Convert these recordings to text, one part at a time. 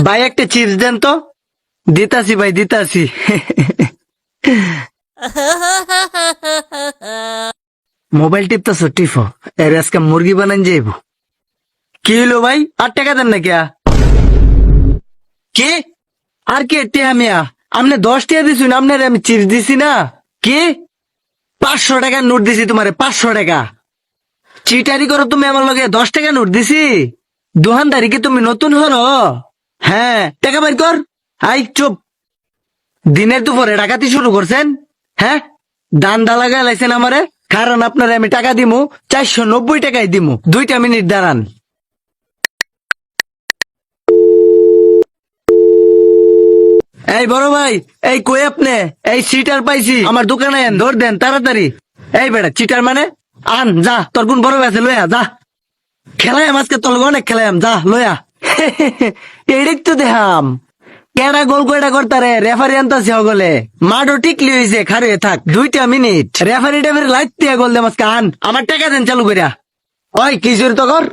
ভাই একটা চিপস দেন তো। দিতাছি ভাই, দিতাছি। মোবাইল টিপতেছ, টিফো। এর আজকে মুরগি বানান যাইব। কি হইলো ভাই, 8 টাকা দেন না কিয়া? কি আর কি টিয়া মিয়া? আপনি 10 টাকা দিছুন, আপনার আমি চিপস দিছি না। কি 500 টাকার নোট দিছি তোমারে, 500 টাকা। চিটারি করো তুমি আমার লগে, 10 টাকা নোট দিছি। দোকানদারি কি তুমি নতুন হলো? হ্যাঁ, টাকা বের কর। আই চুপ। দিনের দুপুরে ডাকাতি শুরু করছেন? হ্যাঁ, দান্দা লাগা লাইছেন আমারে। কারণ আপনারে আমি টাকা দিমু, 490 টাকায় দিমু। 2টা মিনিট দাঁড়ান। এই বড় ভাই, এই কই আপনি? এই চিটার পাইছি, আমার দোকানে আন, ধর দেন তাড়াতাড়ি। এই বেটা চিটার মানে আন, যা তোর কোন বড় ভাই আছে লয়া যা। খেলাম আজকে তোর লগে অনেক খেলাম, যা লয়া। এদিক তো দেখাম কেডা গোল কয়টা করতারে, রেফারি আনতাছে হগলে। মাঠও টিকলি হয়েছে, খারে থাক 2টা মিনিট। রেফারি টেফারি লাইট দিয়ে গোল দে মাঝকে আন। আমার টাকা দেন চালু করিয়া। ওই কি জোর তো কর,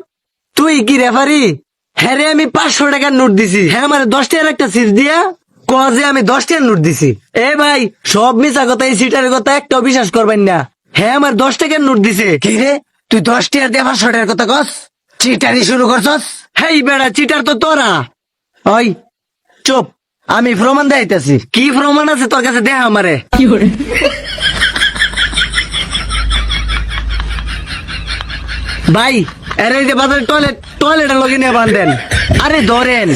তুই কি রেফারি? হ্যাঁ রে, আমি 500 টাকার নোট দিছি। হ্যাঁ, আমার 10 টাকার একটা সিট দিয়া কজে আমি 10 টাকার নোট দিছি। এ ভাই, সব মিছা কথা, এই সিটারের কথা একটাও বিশ্বাস করবেন না। হ্যাঁ, আমার 10 টাকার নোট দিছে। কি রে, তুই 10 টাকার দিয়ে 500 টাকার কথা কস? চিটারি শুরু করছস? হেই বেড়া, চিটার তো তোরা। ওই চুপ, আমি প্রমাণ দেখাইতেছি। কি প্রমাণ আছে তোর কাছে, দেখ আমারে। ভাই, আরে এই যে বাজারে টয়লেটের লগে নিয়ে বান্ধেন। আরে ধরেন।